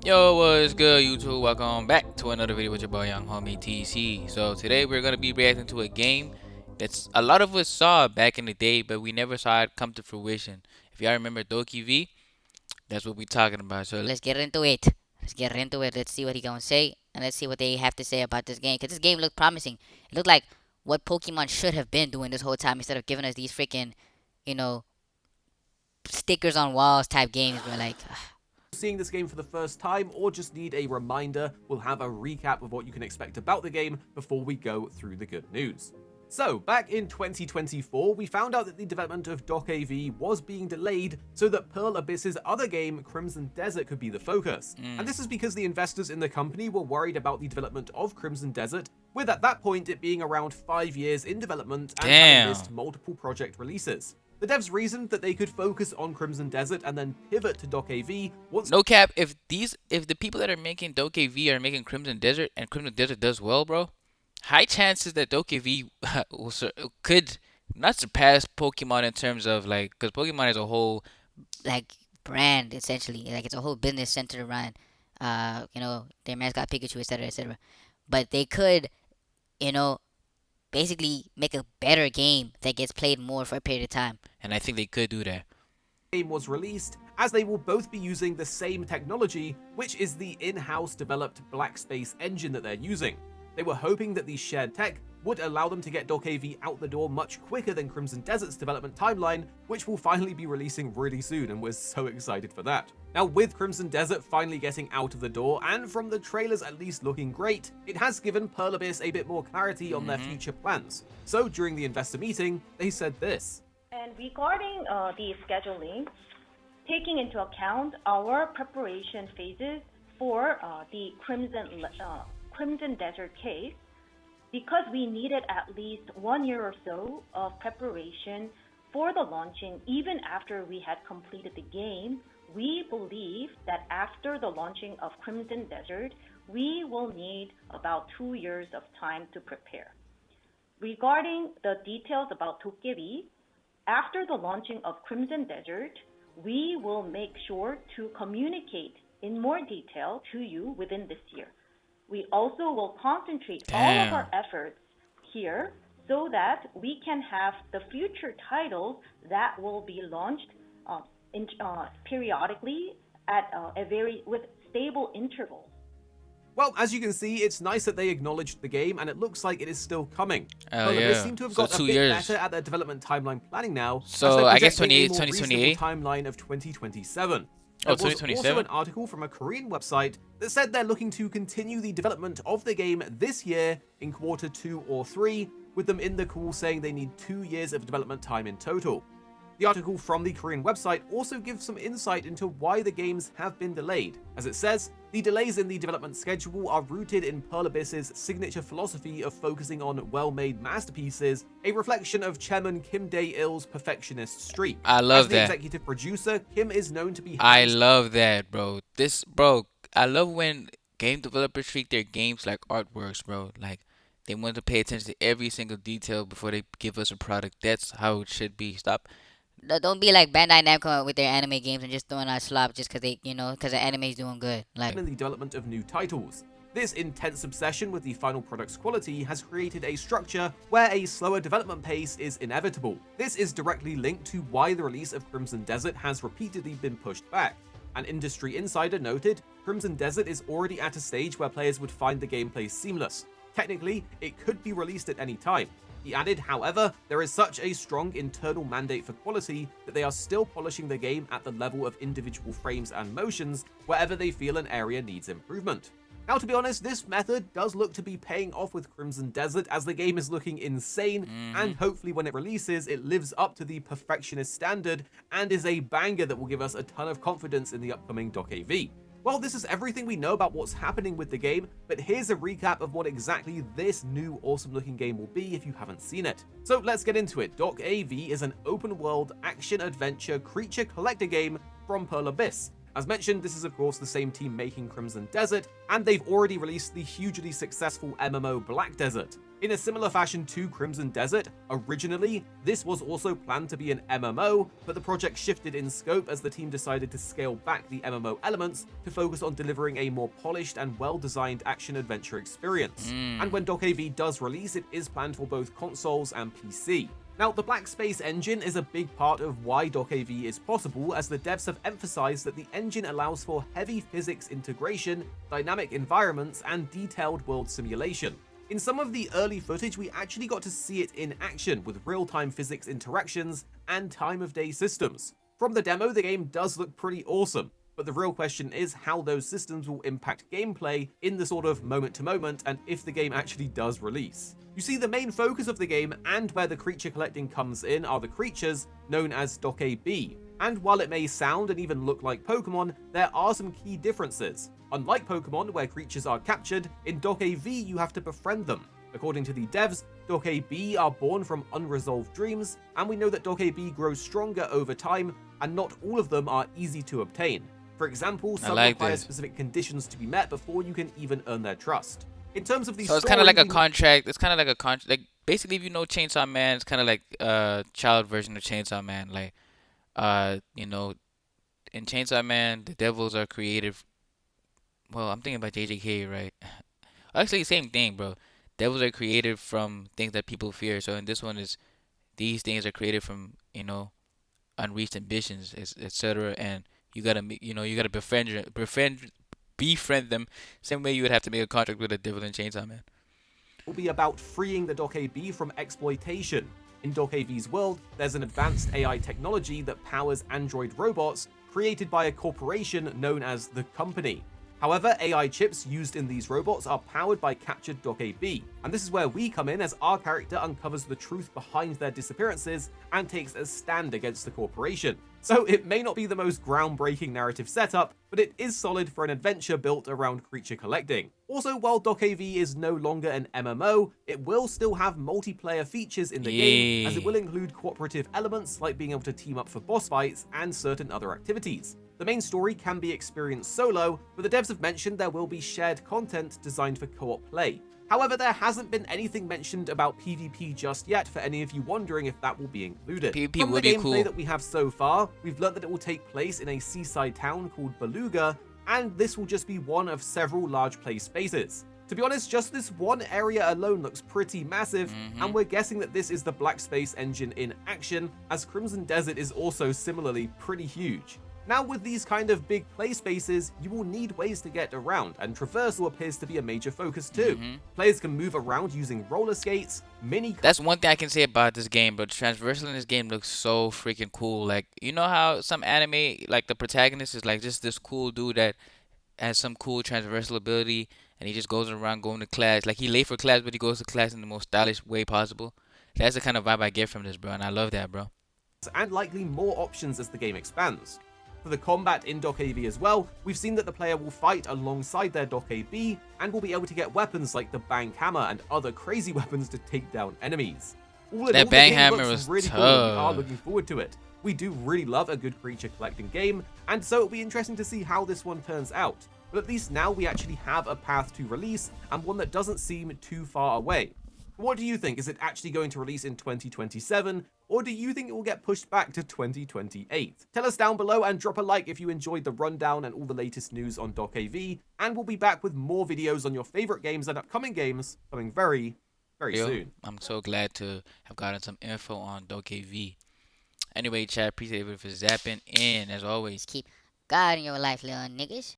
Yo, what's good, YouTube? Welcome back to another video with your boy Young Homie TC. So today we're gonna be reacting to a game that's a lot of us saw back in the day, but we never saw it come to fruition. If y'all remember DokeV, that's what we're talking about. So Let's get into it. Let's get into it. Let's see what he gonna say, and let's see what they have to say about this game. Cause this game looked promising. It looked like what Pokemon should have been doing this whole time instead of giving us these freaking, you know, stickers on walls type games. We're like, seeing this game for the first time or just need a reminder, we'll have a recap of what you can expect about the game before we go through the good news. So, back in 2024, we found out that the development of DokeV was being delayed so that Pearl Abyss's other game, Crimson Desert, could be the focus. And this is because the investors in the company were worried about the development of Crimson Desert, with at that point it being around 5 years in development and having missed multiple project releases. The devs reasoned that they could focus on Crimson Desert and then pivot to DokeV once. no cap, if the people that are making DokeV are making Crimson Desert and Crimson Desert does well, bro, high chances that DokeV could not surpass Pokemon in terms of like, because Pokemon as a whole. like brand essentially. Like it's a whole business centered around, their mascot Pikachu, etc., etc. But they could, you know, basically make a better game that gets played more for a period of time. And I think they could do that. Game was released, as they will both be using the same technology, which is the in-house developed Black Space engine that they're using. They were hoping that the shared tech would allow them to get DokeV out the door much quicker than Crimson Desert's development timeline, which will finally be releasing really soon, and we're so excited for that. Now, with Crimson Desert finally getting out of the door, and from the trailers at least looking great, it has given Pearl Abyss a bit more clarity on their future plans. So during the investor meeting, they said this. And regarding the scheduling, taking into account our preparation phases for the Crimson Desert case, because we needed at least 1 year or so of preparation for the launching, even after we had completed the game, we believe that after the launching of Crimson Desert, we will need about 2 years of time to prepare. Regarding the details about DokeV, after the launching of Crimson Desert, we will make sure to communicate in more detail to you within this year. We also will concentrate all of our efforts here so that we can have the future titles that will be launched periodically at with stable intervals. Well, as you can see, it's nice that they acknowledged the game, and it looks like it is still coming. Oh, They yeah. seem to have So got a 2 bit years. better at their development timeline planning now. So I guess projecting a more 2028. reasonable timeline of 2027. Oh, There was 2027. also an article from a Korean website that said they're looking to continue the development of the game this year in quarter 2 or 3, with them in the call saying they need 2 years of development time in total. The article from the Korean website also gives some insight into why the games have been delayed. As it says, the delays in the development schedule are rooted in Pearl Abyss's signature philosophy of focusing on well-made masterpieces, a reflection of Chairman Kim Dae-il's perfectionist streak. I love As the that. executive producer, Kim is known to be I love that, bro. I love when game developers treat their games like artworks, bro. Like they want to pay attention to every single detail before they give us a product. That's how it should be. Stop. Don't be like Bandai Namco with their anime games and just throwing out slop just because because the anime's doing good. Like, in the development of new titles. This intense obsession with the final product's quality has created a structure where a slower development pace is inevitable. This is directly linked to why the release of Crimson Desert has repeatedly been pushed back. An industry insider noted, Crimson Desert is already at a stage where players would find the gameplay seamless. Technically, it could be released at any time. He added, however, there is such a strong internal mandate for quality that they are still polishing the game at the level of individual frames and motions wherever they feel an area needs improvement. Now, to be honest, this method does look to be paying off with Crimson Desert, as the game is looking insane, and hopefully when it releases, it lives up to the perfectionist standard and is a banger that will give us a ton of confidence in the upcoming DokeV. Well, this is everything we know about what's happening with the game, but here's a recap of what exactly this new awesome-looking game will be if you haven't seen it. So let's get into it. DokeV is an open-world action-adventure creature collector game from Pearl Abyss, As mentioned, this is of course the same team making Crimson Desert, and they've already released the hugely successful MMO Black Desert. In a similar fashion to Crimson Desert, originally, this was also planned to be an MMO, but the project shifted in scope as the team decided to scale back the MMO elements to focus on delivering a more polished and well-designed action-adventure experience. And when DokeV does release, it is planned for both consoles and PC. Now, the Black Space engine is a big part of why DokeV is possible, as the devs have emphasized that the engine allows for heavy physics integration, dynamic environments, and detailed world simulation. In some of the early footage, we actually got to see it in action with real-time physics interactions and time-of-day systems. From the demo, the game does look pretty awesome, but the real question is how those systems will impact gameplay in the sort of moment-to-moment and if the game actually does release. You see, the main focus of the game and where the creature collecting comes in are the creatures known as DokeV. And while it may sound and even look like Pokemon, there are some key differences. Unlike Pokemon, where creatures are captured, in DokeV you have to befriend them. According to the devs, DokeV are born from unresolved dreams, and we know that DokeV grows stronger over time, and not all of them are easy to obtain. For example, some require specific conditions to be met before you can even earn their trust. In terms of the So it's kind of like a contract. It's kind of like a contract. Like basically, if you know Chainsaw Man, it's kind of like a child version of Chainsaw Man. Like, you know, in Chainsaw Man, the devils are created. Well, I'm thinking about JJK, right? Actually, same thing, bro. Devils are created from things that people fear. So in this one is these things are created from unreached ambitions, etc. And you gotta befriend them, same way you would have to make a contract with a devil in Chainsaw Man. Will be about freeing the DokeV from exploitation. In DokeV's world, there's an advanced AI technology that powers android robots created by a corporation known as the Company. However, AI chips used in these robots are powered by captured DokeV, and this is where we come in as our character uncovers the truth behind their disappearances and takes a stand against the corporation. So it may not be the most groundbreaking narrative setup, but it is solid for an adventure built around creature collecting. Also, while DokeV is no longer an MMO, it will still have multiplayer features in the game, as it will include cooperative elements like being able to team up for boss fights and certain other activities. The main story can be experienced solo, but the devs have mentioned there will be shared content designed for co-op play. However, there hasn't been anything mentioned about PvP just yet for any of you wondering if that will be included. PvP From would the be gameplay cool. that we have so far, we've learned that it will take place in a seaside town called Beluga, and this will just be one of several large play spaces. To be honest, just this one area alone looks pretty massive, and we're guessing that this is the Black Space engine in action, as Crimson Desert is also similarly pretty huge. Now, with these kind of big play spaces, you will need ways to get around, and traversal appears to be a major focus too. Players can move around using roller skates, That's one thing I can say about this game, but transversal in this game looks so freaking cool. Like, you know how some anime, like the protagonist is like just this cool dude that has some cool transversal ability, and he just goes around going to class. Like, he late for class, but he goes to class in the most stylish way possible. That's the kind of vibe I get from this, bro, and I love that, bro. And likely more options as the game expands. For the combat in DokeV as well, we've seen that the player will fight alongside their DokeV and will be able to get weapons like the Bang Hammer and other crazy weapons to take down enemies. All in That all, Bang the game Hammer looks was really cool, and we are tough. looking forward to it. We do really love a good creature collecting game, and so it'll be interesting to see how this one turns out. But at least now we actually have a path to release, and one that doesn't seem too far away. What do you think? Is it actually going to release in 2027, or do you think it will get pushed back to 2028? Tell us down below and drop a like if you enjoyed the rundown and all the latest news on DokeV, and we'll be back with more videos on your favorite games and upcoming games coming very, very soon. I'm so glad to have gotten some info on DokeV. Anyway, chat, appreciate it for zapping in, as always. Keep God in your life, little niggas.